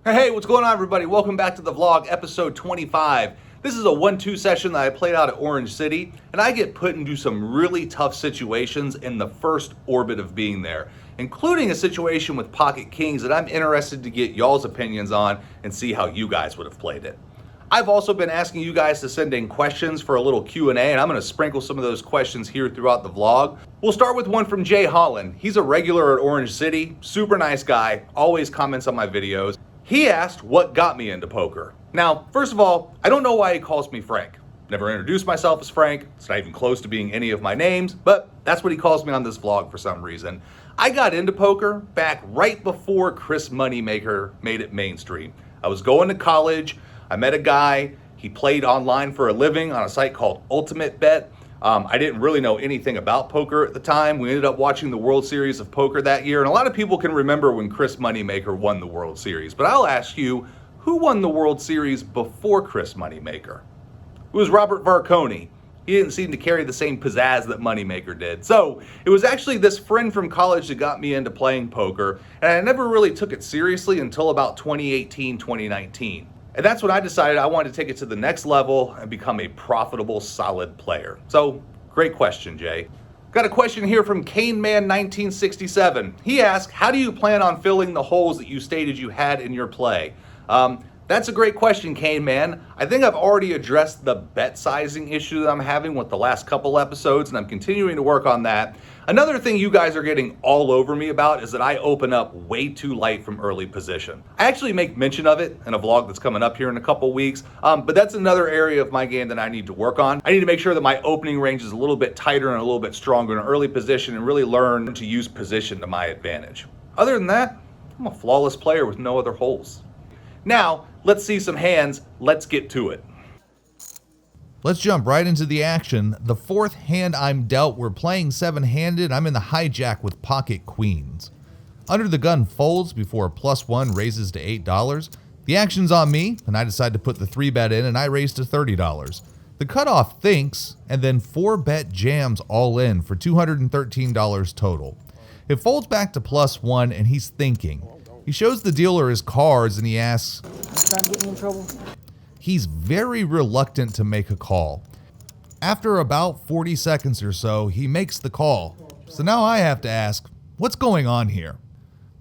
Hey, what's going on, everybody? Welcome back to the vlog, episode 25. This is a 1-2 session that I played out at Orange City, and I get put into some really tough situations in the first orbit of being there, including a situation with pocket kings that I'm interested to get y'all's opinions on and see how you guys would have played it. I've also been asking you guys to send in questions for a little Q&A, and I'm going to sprinkle some of those questions here throughout the vlog. We'll start with one from Jay Holland. He's a regular at Orange City, super nice guy, always comments on my videos. He asked what got me into poker. Now, first of all, I don't know why he calls me Frank. Never introduced myself as Frank. It's not even close to being any of my names, but that's what he calls me on this vlog for some reason. I got into poker back right before Chris Moneymaker made it mainstream. I was going to college. I met a guy. He played online for a living on a site called Ultimate Bet. I didn't really know anything about poker at the time. We ended up watching the World Series of Poker that year, and a lot of people can remember when Chris Moneymaker won the World Series. But I'll ask you, who won the World Series before Chris Moneymaker? It was Robert Varconi. He didn't seem to carry the same pizzazz that Moneymaker did. So it was actually this friend from college that got me into playing poker, and I never really took it seriously until about 2018, 2019. And that's when I decided I wanted to take it to the next level and become a profitable, solid player. So, great question, Jay. Got a question here from CaneMan1967. He asked, how do you plan on filling the holes that you stated you had in your play? That's a great question, Cane Man. I think I've already addressed the bet sizing issue that I'm having with the last couple episodes, and I'm continuing to work on that. Another thing you guys are getting all over me about is that I open up way too light from early position. I actually make mention of it in a vlog that's coming up here in a couple weeks, but that's another area of my game that I need to work on. I need to make sure that my opening range is a little bit tighter and a little bit stronger in an early position and really learn to use position to my advantage. Other than that, I'm a flawless player with no other holes. Now, let's see some hands. Let's get to it. Let's jump right into the action. The fourth hand I'm dealt, we're playing seven-handed. I'm in the hijack with pocket queens. Under the gun folds before +1 raises to $8. The action's on me, and I decide to put the 3-bet in, and I raise to $30. The cutoff thinks, and then 4-bet jams all in for $213 total. It folds back to +1, and he's thinking. He shows the dealer his cards, and he asks, Trying to get me in trouble? He's very reluctant to make a call. After about 40 seconds or so, he makes the call. So now I have to ask, what's going on here?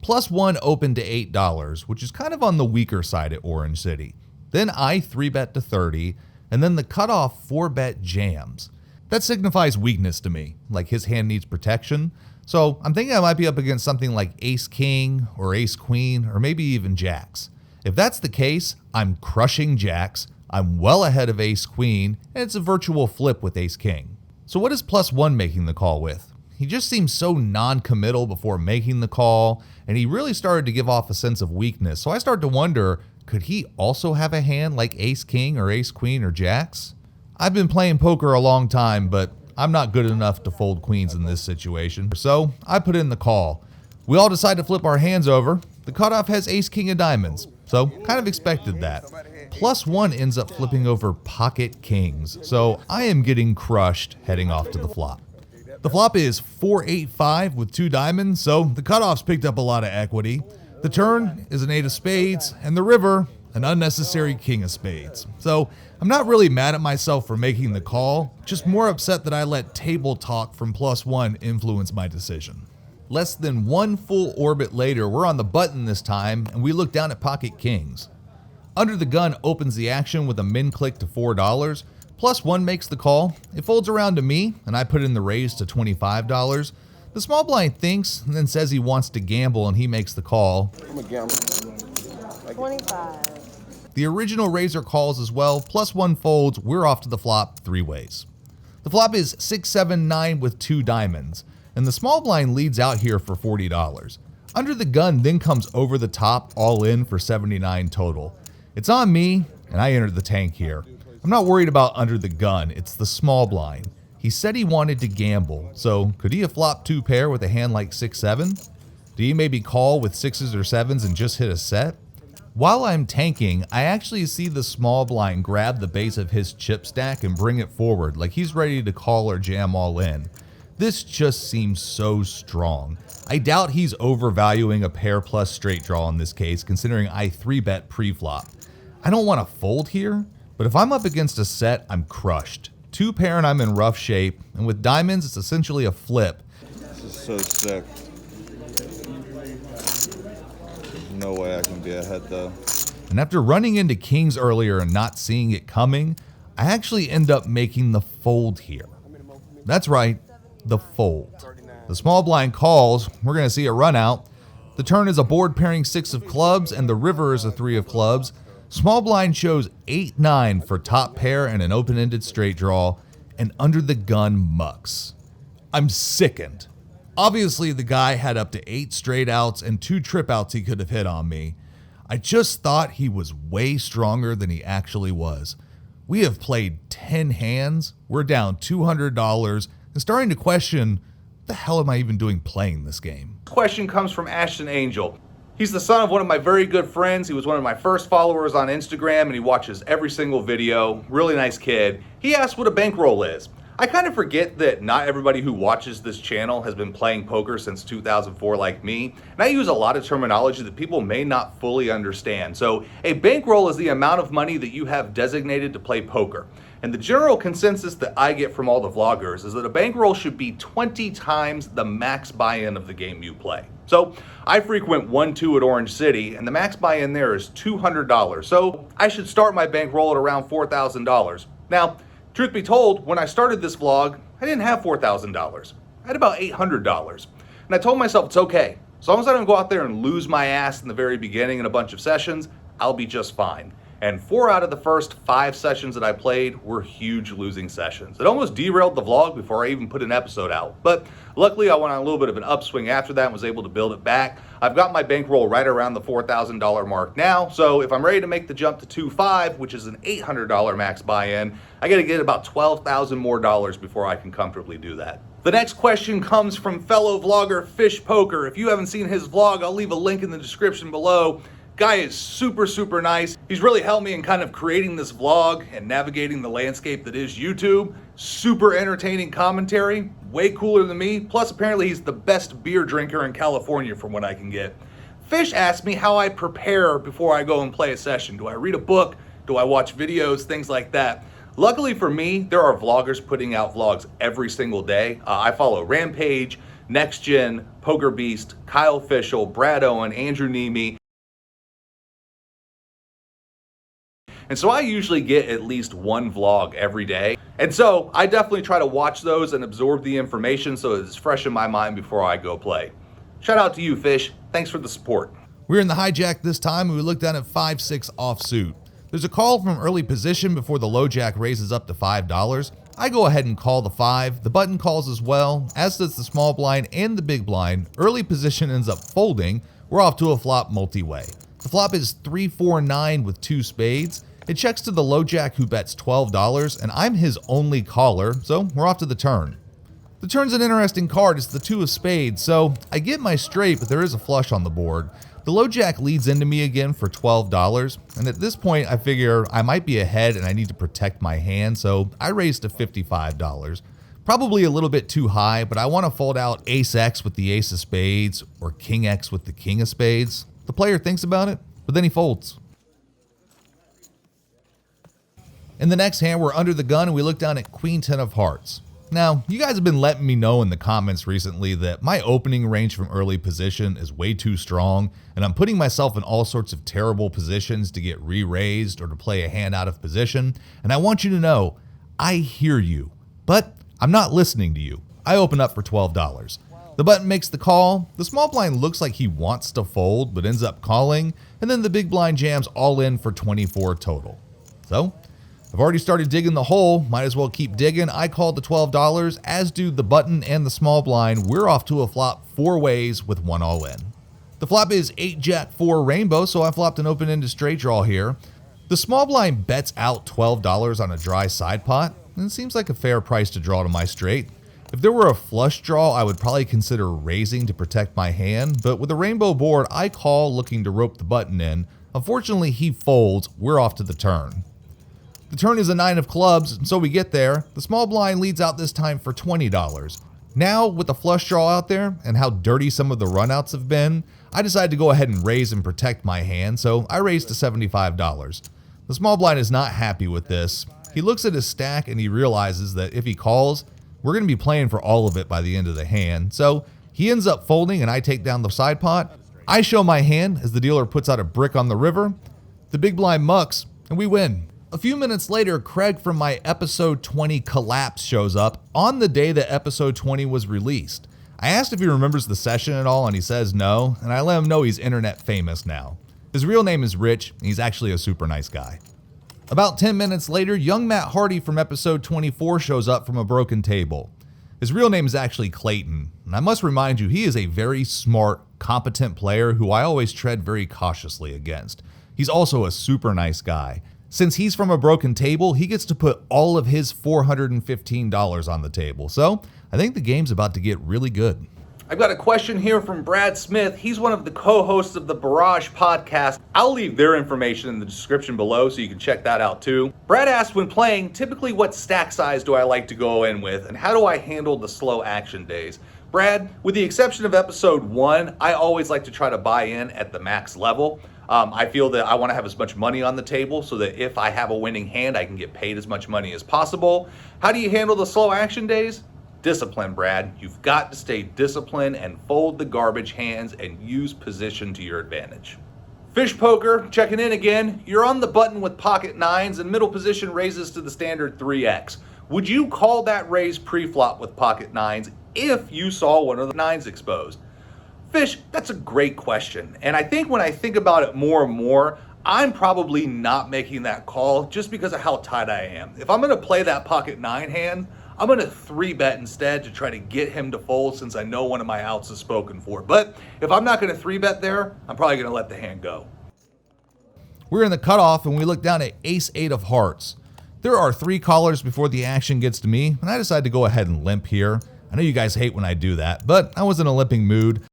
+1 opened to $8, which is kind of on the weaker side at Orange City. Then I 3-bet to 30, and then the cutoff 4-bet jams. That signifies weakness to me, like his hand needs protection. So I'm thinking I might be up against something like ace-king or ace-queen or maybe even jacks. If that's the case, I'm crushing jacks, I'm well ahead of ace-queen, and it's a virtual flip with ace-king. So what is +1 making the call with? He just seems so non-committal before making the call, and he really started to give off a sense of weakness. So I start to wonder, could he also have a hand like ace-king or ace-queen or jacks? I've been playing poker a long time, but I'm not good enough to fold queens in this situation. So I put in the call. We all decide to flip our hands over. The cutoff has ace-king of diamonds. So, kind of expected that. +1 ends up flipping over pocket kings, so I am getting crushed heading off to the flop. The flop is 4-8-5 with 2 diamonds, so the cutoff's picked up a lot of equity. The turn is an 8 of spades, and the river, an unnecessary king of spades. So, I'm not really mad at myself for making the call, just more upset that I let table talk from +1 influence my decision. Less than 1 full orbit later, we're on the button this time, and we look down at pocket kings. Under the gun opens the action with a min click to $4. +1 makes the call. It folds around to me, and I put in the raise to $25. The small blind thinks and then says he wants to gamble, and he makes the call. I'm a gambler. 25. The original raiser calls as well. +1 folds. We're off to the flop 3 ways. The flop is 6-7-9 with 2 diamonds. And the small blind leads out here for $40. Under the gun then comes over the top all in for $79 total. It's on me, and I enter the tank here. I'm not worried about under the gun, it's the small blind. He said he wanted to gamble, so could he have flopped 2 pair with a hand like 6-7? Do he maybe call with 6s or 7s and just hit a set? While I'm tanking, I actually see the small blind grab the base of his chip stack and bring it forward like he's ready to call or jam all in. This just seems so strong. I doubt he's overvaluing a pair plus straight draw in this case, considering I 3-bet pre-flop. I don't want to fold here, but if I'm up against a set, I'm crushed. 2 pair and I'm in rough shape, and with diamonds, it's essentially a flip. This is so sick. No way I can be ahead though. And after running into kings earlier and not seeing it coming, I actually end up making the fold here. That's right, the fold. The small blind calls, we're going to see a run out. The turn is a board pairing 6 of clubs and the river is a 3 of clubs. Small blind shows 8-9 for top pair and an open-ended straight draw, and under the gun mucks. I'm sickened. Obviously the guy had up to 8 straight outs and 2 trip outs he could have hit on me. I just thought he was way stronger than he actually was. We have played 10 hands, we're down $200, and starting to question, what the hell am I even doing playing this game? This question comes from Ashton Angel. He's the son of one of my very good friends. He was one of my first followers on Instagram and he watches every single video. Really nice kid. He asked what a bankroll is. I kind of forget that not everybody who watches this channel has been playing poker since 2004 like me, and I use a lot of terminology that people may not fully understand. So a bankroll is the amount of money that you have designated to play poker. And the general consensus that I get from all the vloggers is that a bankroll should be 20 times the max buy-in of the game you play. So I frequent 1-2 at Orange City, and the max buy-in there is $200. So I should start my bankroll at around $4,000. Now, truth be told, when I started this vlog, I didn't have $4,000. I had about $800. And I told myself it's okay. As long as I don't go out there and lose my ass in the very beginning in a bunch of sessions, I'll be just fine. And 4 out of the first 5 sessions that I played were huge losing sessions. It almost derailed the vlog before I even put an episode out. But luckily I went on a little bit of an upswing after that and was able to build it back. I've got my bankroll right around the $4,000 mark now. So if I'm ready to make the jump to 2.5, which is an $800 max buy-in, I gotta get about $12,000 more before I can comfortably do that. The next question comes from fellow vlogger Fish Poker. If you haven't seen his vlog, I'll leave a link in the description below. Guy is super nice. He's really helped me in kind of creating this vlog and navigating the landscape that is YouTube. Super entertaining commentary, way cooler than me. Plus apparently he's the best beer drinker in California from what I can get. Fish asked me how I prepare before I go and play a session. Do I read a book? Do I watch videos? Things like that. Luckily for me, there are vloggers putting out vlogs every single day. I follow Rampage, Next Gen, Poker Beast, Kyle Fischel, Brad Owen, Andrew Nemi. And so I usually get at least 1 vlog every day. And so I definitely try to watch those and absorb the information so it's fresh in my mind before I go play. Shout out to you, Fish. Thanks for the support. We're in the hijack this time and we look down at 5-6 offsuit. There's a call from early position before the low jack raises up to $5. I go ahead and call the 5. The button calls as well, as does the small blind and the big blind. Early position ends up folding. We're off to a flop multi-way. The flop is 3-4-9 with 2 spades. It checks to the low jack who bets $12, and I'm his only caller, so we're off to the turn. The turn's an interesting card. It's the 2 of spades, so I get my straight, but there is a flush on the board. The low jack leads into me again for $12, and at this point I figure I might be ahead and I need to protect my hand, so I raise to $55. Probably a little bit too high, but I want to fold out ace X with the ace of spades or king X with the king of spades. The player thinks about it, but then he folds. In the next hand, we're under the gun and we look down at Queen 10 of hearts. Now, you guys have been letting me know in the comments recently that my opening range from early position is way too strong, and I'm putting myself in all sorts of terrible positions to get re-raised or to play a hand out of position, and I want you to know, I hear you, but I'm not listening to you. I open up for $12. The button makes the call, the small blind looks like he wants to fold but ends up calling, and then the big blind jams all in for 24 total. So, I've already started digging the hole, might as well keep digging. I called the $12, as do the button and the small blind. We're off to a flop 4 ways with 1 all in. The flop is 8-Jack-4 rainbow, so I flopped an open-ended straight draw here. The small blind bets out $12 on a dry side pot, and it seems like a fair price to draw to my straight. If there were a flush draw, I would probably consider raising to protect my hand, but with a rainbow board, I call looking to rope the button in. Unfortunately, he folds. We're off to the turn. The turn is a 9 of clubs, and so we get there. The small blind leads out this time for $20. Now, with the flush draw out there and how dirty some of the runouts have been, I decided to go ahead and raise and protect my hand, so I raised to $75. The small blind is not happy with this. He looks at his stack and he realizes that if he calls, we're going to be playing for all of it by the end of the hand. So he ends up folding and I take down the side pot. I show my hand as the dealer puts out a brick on the river. The big blind mucks and we win. A few minutes later, Craig from my episode 20 collapse shows up on the day that episode 20 was released. I asked if he remembers the session at all and he says no, and I let him know he's internet famous now. His real name is Rich, and he's actually a super nice guy. About 10 minutes later, young Matt Hardy from episode 24 shows up from a broken table. His real name is actually Clayton, and I must remind you, he is a very smart, competent player who I always tread very cautiously against. He's also a super nice guy. Since he's from a broken table, he gets to put all of his $415 on the table. So I think the game's about to get really good. I've got a question here from Brad Smith. He's one of the co-hosts of the Barrage podcast. I'll leave their information in the description below so you can check that out too. Brad asked, when playing, typically what stack size do I like to go in with and how do I handle the slow action days? Brad, with the exception of episode 1, I always like to try to buy in at the max level. I feel that I want to have as much money on the table so that if I have a winning hand, I can get paid as much money as possible. How do you handle the slow action days? Discipline, Brad. You've got to stay disciplined and fold the garbage hands and use position to your advantage. Fish Poker, checking in again. You're on the button with pocket nines and middle position raises to the standard 3x. Would you call that raise pre-flop with pocket nines if you saw one of the nines exposed? Fish, that's a great question. And I think when I think about it more and more, I'm probably not making that call just because of how tight I am. If I'm gonna play that pocket 9 hand, I'm gonna 3-bet instead to try to get him to fold since I know one of my outs is spoken for. But if I'm not gonna 3-bet there, I'm probably gonna let the hand go. We're in the cutoff and we look down at ace-8 of hearts. There are 3 callers before the action gets to me, and I decide to go ahead and limp here. I know you guys hate when I do that, but I was in a limping mood.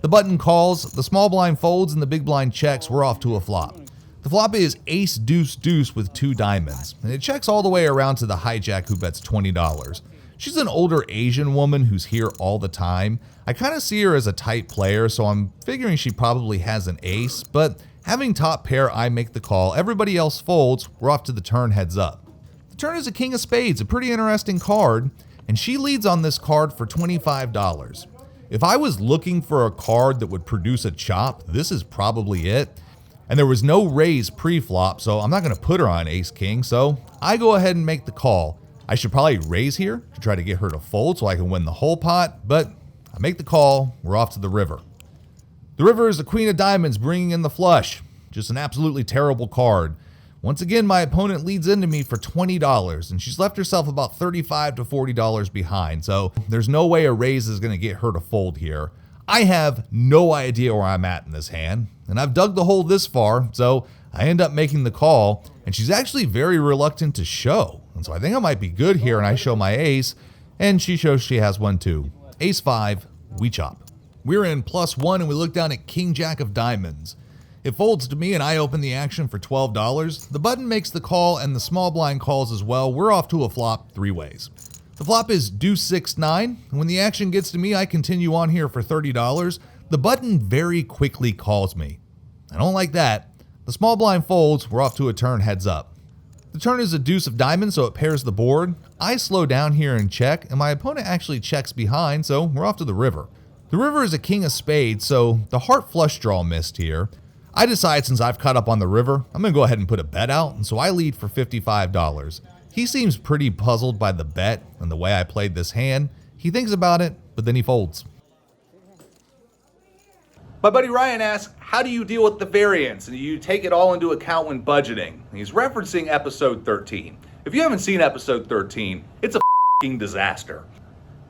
The button calls, the small blind folds, and the big blind checks. We're off to a flop. The flop is ace deuce deuce with 2 diamonds, and it checks all the way around to the hijack who bets $20. She's an older Asian woman who's here all the time. I kind of see her as a tight player, so I'm figuring she probably has an ace, but having top pair, I make the call. Everybody else folds. We're off to the turn heads up. The turn is a king of spades, a pretty interesting card, and she leads on this card for $25. If I was looking for a card that would produce a chop, this is probably it. And there was no raise pre-flop, so I'm not going to put her on ace-king, so I go ahead and make the call. I should probably raise here to try to get her to fold so I can win the whole pot, but I make the call. We're off to the river. The river is the queen of diamonds bringing in the flush. Just an absolutely terrible card. Once again, my opponent leads into me for $20, and she's left herself about $35 to $40 behind, so there's no way a raise is going to get her to fold here. I have no idea where I'm at in this hand, and I've dug the hole this far, so I end up making the call, and she's actually very reluctant to show. And so I think I might be good here, and I show my ace, and she shows she has one too. Ace 5, we chop. We're in +1, and we look down at king jack of diamonds. It folds to me, and I open the action for $12. The button makes the call, and the small blind calls as well. We're off to a flop 3 ways. The flop is deuce 6-9, and when the action gets to me, I continue on here for $30. The button very quickly calls me. I don't like that. The small blind folds. We're off to a turn heads up. The turn is a deuce of diamonds, so it pairs the board. I slow down here and check, and my opponent actually checks behind, so we're off to the river. The river is a king of spades, so the heart flush draw missed here. I decide since I've caught up on the river, I'm going to go ahead and put a bet out, and so I lead for $55. He seems pretty puzzled by the bet and the way I played this hand. He thinks about it, but then he folds. My buddy Ryan asks, how do you deal with the variance and do you take it all into account when budgeting? He's referencing episode 13. If you haven't seen episode 13, it's a f***ing disaster.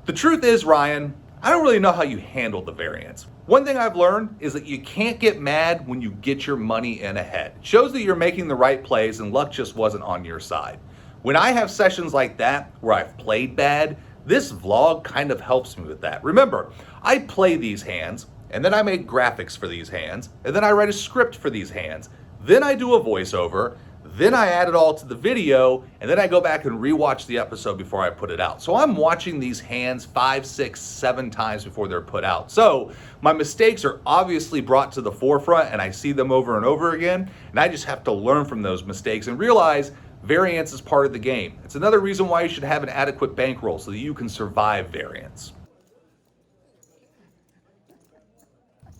The truth is, Ryan, I don't really know how you handle the variance. One thing I've learned is that you can't get mad when you get your money in ahead. It shows that you're making the right plays and luck just wasn't on your side. When I have sessions like that where I've played bad, this vlog kind of helps me with that. Remember, I play these hands, and then I make graphics for these hands, and then I write a script for these hands. Then I do a voiceover, Then I add it all to the video, and then I go back and rewatch the episode before I put it out. So I'm watching these hands 5, 6, 7 times before they're put out. So my mistakes are obviously brought to the forefront, and I see them over and over again, and I just have to learn from those mistakes and realize variance is part of the game. It's another reason why you should have an adequate bankroll so that you can survive variance.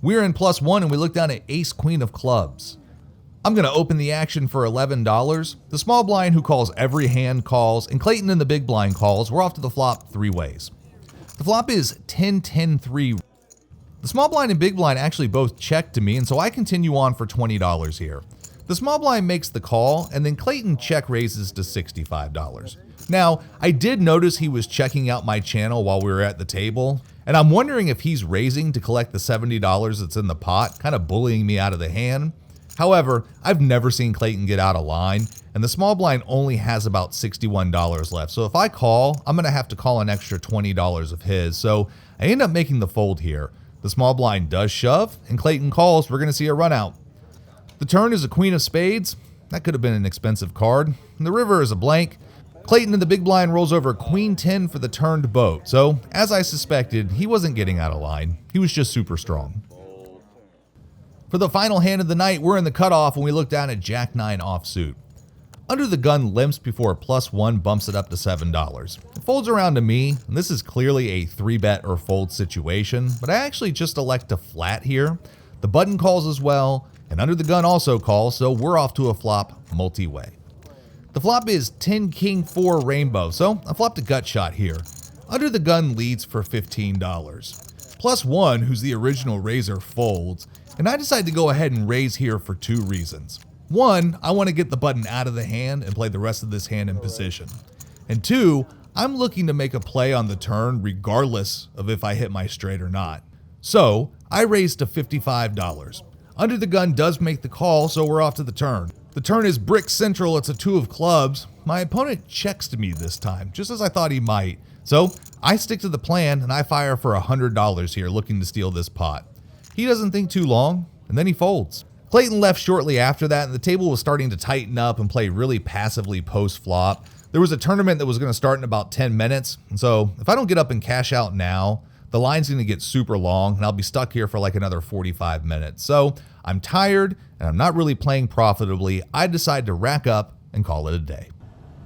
We're in +1 and we look down at ace queen of clubs. I'm going to open the action for $11. The small blind who calls every hand calls, and Clayton in the big blind calls. We're off to the flop 3 ways. The flop is 10-10-3. The small blind and big blind actually both check to me, and so I continue on for $20 here. The small blind makes the call, and then Clayton check raises to $65. Now, I did notice he was checking out my channel while we were at the table, and I'm wondering if he's raising to collect the $70 that's in the pot, kind of bullying me out of the hand. However, I've never seen Clayton get out of line, and the small blind only has about $61 left. So if I call, I'm going to have to call an extra $20 of his. So I end up making the fold here. The small blind does shove, and Clayton calls. We're going to see a run out. The turn is a queen of spades. That could have been an expensive card. And the river is a blank. Clayton in the big blind rolls over queen 10 for the turned boat. So, as I suspected, he wasn't getting out of line. He was just super strong. For the final hand of the night, we're in the cutoff when we look down at jack 9 offsuit. Under the gun limps before +1 bumps it up to $7. It folds around to me, and this is clearly a 3-bet or fold situation, but I actually just elect to flat here. The button calls as well, and under the gun also calls, so we're off to a flop multi-way. The flop is 10-king-4 rainbow, so I flopped a gut shot here. Under the gun leads for $15. +1, who's the original raiser, folds, and I decide to go ahead and raise here for 2 reasons. 1, I want to get the button out of the hand and play the rest of this hand in position. And 2, I'm looking to make a play on the turn regardless of if I hit my straight or not. So, I raise to $55. Under the gun does make the call, so we're off to the turn. The turn is brick central, it's a 2 of clubs. My opponent checks to me this time, just as I thought he might. So, I stick to the plan and I fire for $100 here, looking to steal this pot. He doesn't think too long, and then he folds. Clayton left shortly after that, and the table was starting to tighten up and play really passively post-flop. There was a tournament that was going to start in about 10 minutes, and so if I don't get up and cash out now, the line's going to get super long, and I'll be stuck here for like another 45 minutes. So I'm tired, and I'm not really playing profitably. I decide to rack up and call it a day.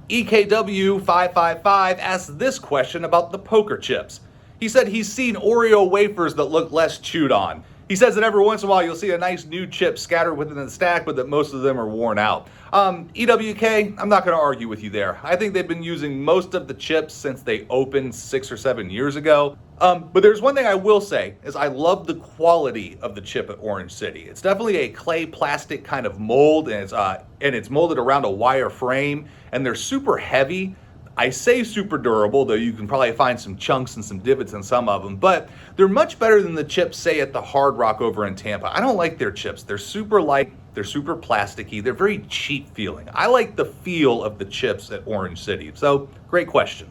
EKW555 asked this question about the poker chips. He said he's seen Oreo wafers that look less chewed on. He says that every once in a while you'll see a nice new chip scattered within the stack, but that most of them are worn out. EWK, I'm not going to argue with you there. I think they've been using most of the chips since they opened 6 or 7 years ago. But there's one thing I will say, is I love the quality of the chip at Orange City. It's definitely a clay plastic kind of mold, and it's molded around a wire frame, and they're super heavy. I say super durable, though you can probably find some chunks and some divots in some of them, but they're much better than the chips, say, at the Hard Rock over in Tampa. I don't like their chips. They're super light, they're super plasticky, they're very cheap feeling. I like the feel of the chips at Orange City. So, great question.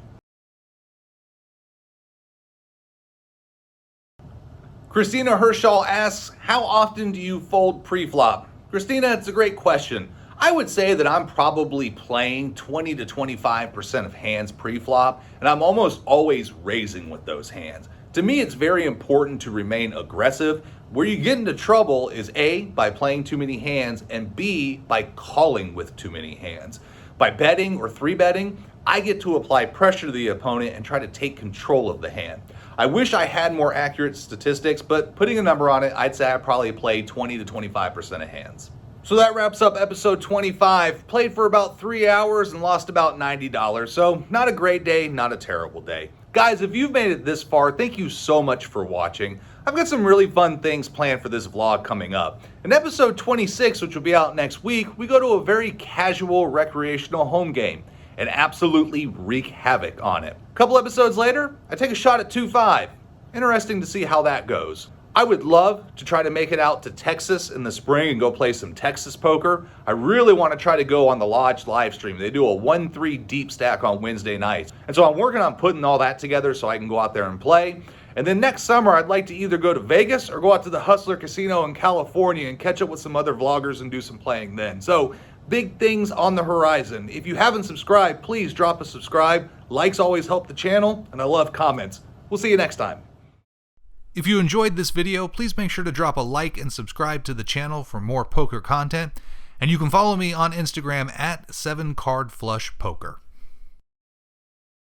Christina Herschel asks, how often do you fold pre-flop? Christina, it's a great question. I would say that I'm probably playing 20 to 25% of hands pre-flop, and I'm almost always raising with those hands. To me, it's very important to remain aggressive. Where you get into trouble is A, by playing too many hands, and B, by calling with too many hands. By betting or 3-betting, I get to apply pressure to the opponent and try to take control of the hand. I wish I had more accurate statistics, but putting a number on it, I'd say I probably play 20 to 25% of hands. So that wraps up episode 25. Played for about 3 hours and lost about $90. So not a great day, not a terrible day. Guys, if you've made it this far, thank you so much for watching. I've got some really fun things planned for this vlog coming up. In episode 26, which will be out next week, we go to a very casual recreational home game and absolutely wreak havoc on it. A couple episodes later, I take a shot at 2-5. Interesting to see how that goes. I would love to try to make it out to Texas in the spring and go play some Texas poker. I really want to try to go on the Lodge live stream. They do a 1-3 deep stack on Wednesday nights. And so I'm working on putting all that together so I can go out there and play. And then next summer, I'd like to either go to Vegas or go out to the Hustler Casino in California and catch up with some other vloggers and do some playing then. So Big things on the horizon. If you haven't subscribed, please drop a subscribe. Likes always help the channel, and I love comments. We'll see you next time. If you enjoyed this video, please make sure to drop a like and subscribe to the channel for more poker content. And you can follow me on Instagram at 7cardflushpoker.